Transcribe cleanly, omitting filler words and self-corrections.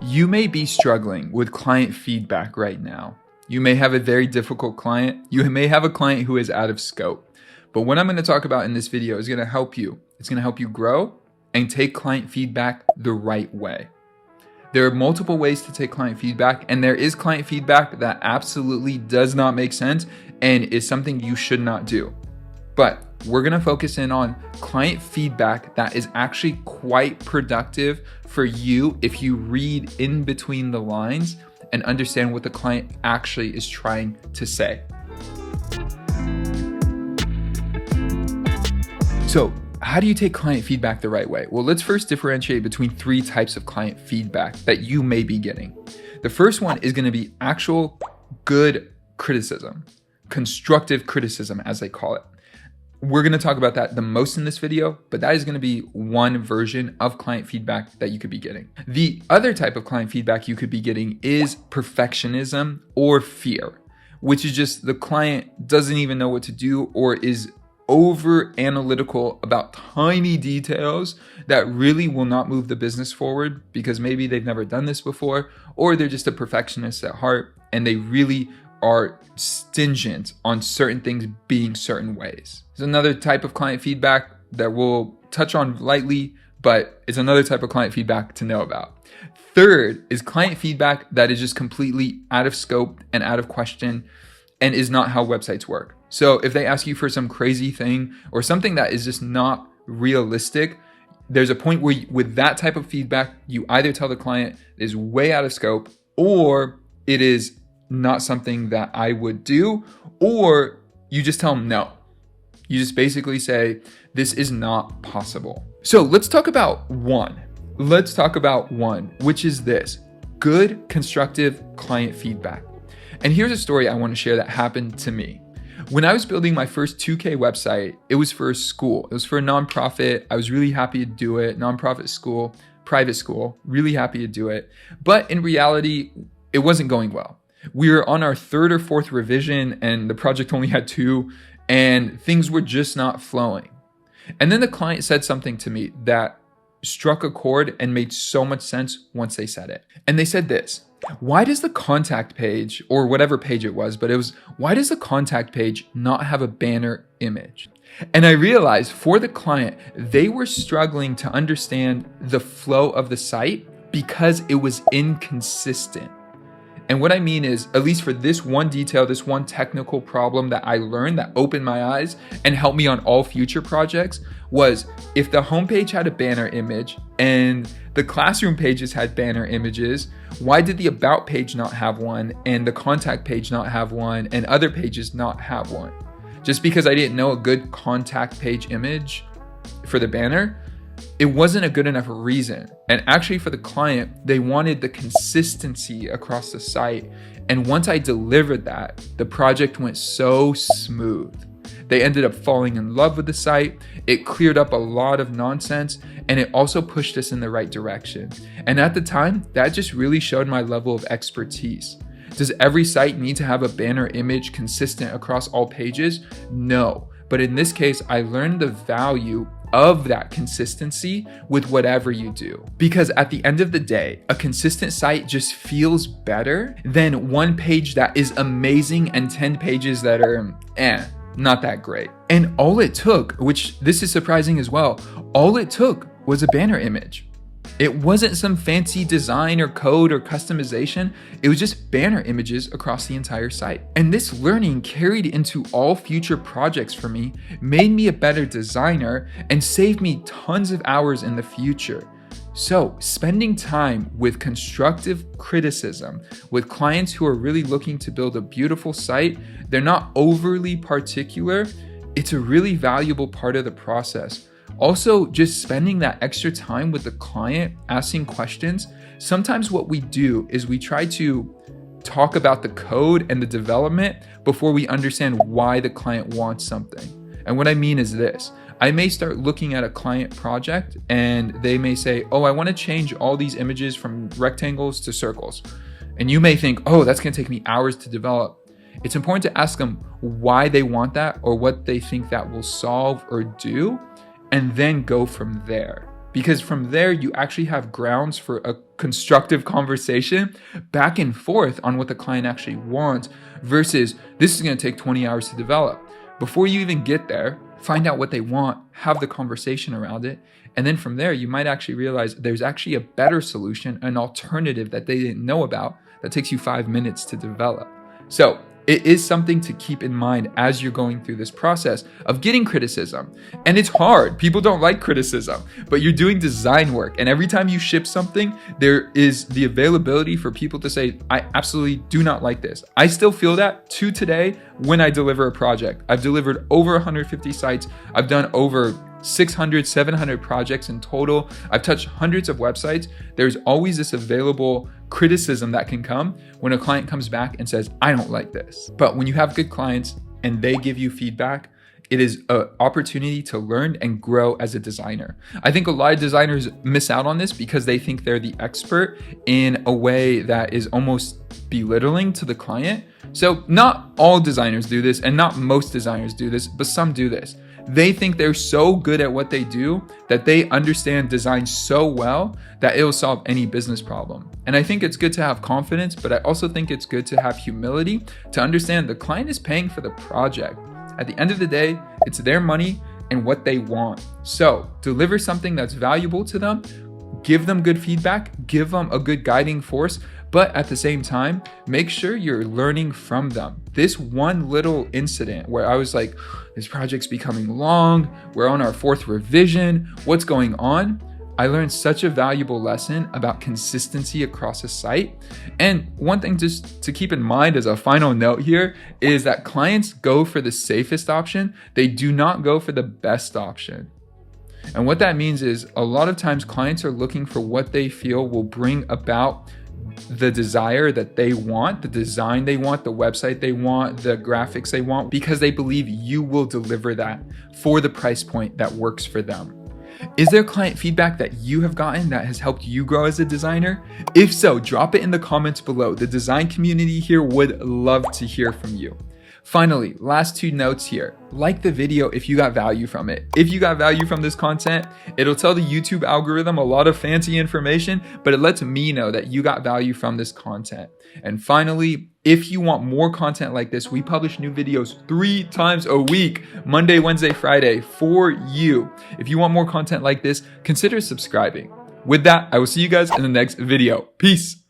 You may be struggling with client feedback right now. You may have a very difficult client. You may have a client who is out of scope. But what I'm going to talk about in this video is going to help you. It's going to help you grow and take client feedback the right way. There are multiple ways to take client feedback, and there is client feedback that absolutely does not make sense and is something you should not do. But we're going to focus in on client feedback that is actually quite productive for you if you read in between the lines and understand what the client actually is trying to say. So, how do you take client feedback the right way? Well, let's first differentiate between three types of client feedback that you may be getting. The first one is going to be actual good criticism, constructive criticism, as they call it. We're going to talk about that the most in this video, but that is going to be one version of client feedback that you could be getting. The other type of client feedback you could be getting is perfectionism or fear, which is just the client doesn't even know what to do or is over analytical about tiny details that really will not move the business forward because maybe they've never done this before, or they're just a perfectionist at heart and they really are stingent on certain things being certain ways. There's another type of client feedback that we'll touch on lightly, but it's another type of client feedback to know about. Third is client feedback that is just completely out of scope and out of question and is not how websites work. So if they ask you for some crazy thing or something that is just not realistic, there's a point where with that type of feedback, you either tell the client it is way out of scope or it is not something that I would do, or you just tell them no. You just basically say, this is not possible. So let's talk about one. Which is this: good, constructive client feedback. And here's a story I want to share that happened to me. When I was building my first 2K website, it was for a school. It was for a nonprofit. I was really happy to do it. Nonprofit school, private school, really happy to do it. But in reality, it wasn't going well. We were on our third or fourth revision and the project only had 2 and things were just not flowing. And then the client said something to me that struck a chord and made so much sense once they said it. And they said this: why does the contact page, or whatever page it was, why does the contact page not have a banner image? And I realized for the client, they were struggling to understand the flow of the site because it was inconsistent. And what I mean is, at least for this one detail, this one technical problem that I learned that opened my eyes and helped me on all future projects, was if the homepage had a banner image and the classroom pages had banner images, why did the about page not have one and the contact page not have one and other pages not have one? Just because I didn't know a good contact page image for the banner, it wasn't a good enough reason. And actually for the client, they wanted the consistency across the site. And once I delivered that, the project went so smooth. They ended up falling in love with the site. It cleared up a lot of nonsense, and it also pushed us in the right direction. And at the time, that just really showed my level of expertise. Does every site need to have a banner image consistent across all pages? No. But in this case, I learned the value of that consistency with whatever you do. Because at the end of the day, a consistent site just feels better than one page that is amazing and 10 pages that are not that great. And all it took, which this is surprising as well, all it took was a banner image. It wasn't some fancy design or code or customization. It was just banner images across the entire site. And this learning carried into all future projects for me, made me a better designer, and saved me tons of hours in the future. So spending time with constructive criticism with clients who are really looking to build a beautiful site, they're not overly particular, it's a really valuable part of the process. Also, just spending that extra time with the client, asking questions. Sometimes what we do is we try to talk about the code and the development before we understand why the client wants something. And what I mean is this: I may start looking at a client project and they may say, oh, I want to change all these images from rectangles to circles. And you may think, oh, that's going to take me hours to develop. It's important to ask them why they want that or what they think that will solve or do, and then go from there. because from there you actually have grounds for a constructive conversation back and forth on what the client actually wants versus this is going to take 20 hours to develop. Before you even get there, find out what they want, have the conversation around it, and then from there you might actually realize there's actually a better solution, an alternative that they didn't know about that takes you 5 minutes to develop. So it is something to keep in mind as you're going through this process of getting criticism. And it's hard. People don't like criticism, but you're doing design work. And every time you ship something, there is the availability for people to say, I absolutely do not like this. I still feel that to today when I deliver a project. I've delivered over 150 sites. I've done over 600, 700 projects in total. I've touched hundreds of websites. There's always this available criticism that can come when a client comes back and says, I don't like this. But when you have good clients and they give you feedback, it is an opportunity to learn and grow as a designer. I think a lot of designers miss out on this because they think they're the expert in a way that is almost belittling to the client. So not all designers do this, and not most designers do this, but some do this. They think they're so good at what they do that they understand design so well that it'll solve any business problem. And I think it's good to have confidence, but I also think it's good to have humility to understand the client is paying for the project. At the end of the day, it's their money and what they want. So deliver something that's valuable to them, give them good feedback, give them a good guiding force, but at the same time, make sure you're learning from them. This one little incident where I was like, this project's becoming long, we're on our 4th revision, what's going on? I learned such a valuable lesson about consistency across a site. And one thing just to keep in mind as a final note here is that clients go for the safest option. They do not go for the best option. And what that means is a lot of times clients are looking for what they feel will bring about the desire that they want, the design they want, the website they want, the graphics they want, because they believe you will deliver that for the price point that works for them. Is there client feedback that you have gotten that has helped you grow as a designer? If so, drop it in the comments below. The design community here would love to hear from you. Finally, last 2 notes here. Like the video if you got value from it. If you got value from this content, it'll tell the YouTube algorithm a lot of fancy information, but it lets me know that you got value from this content. And finally, if you want more content like this, we publish new videos 3 times a week, Monday, Wednesday, Friday, for you. If you want more content like this, consider subscribing. With that, I will see you guys in the next video. Peace.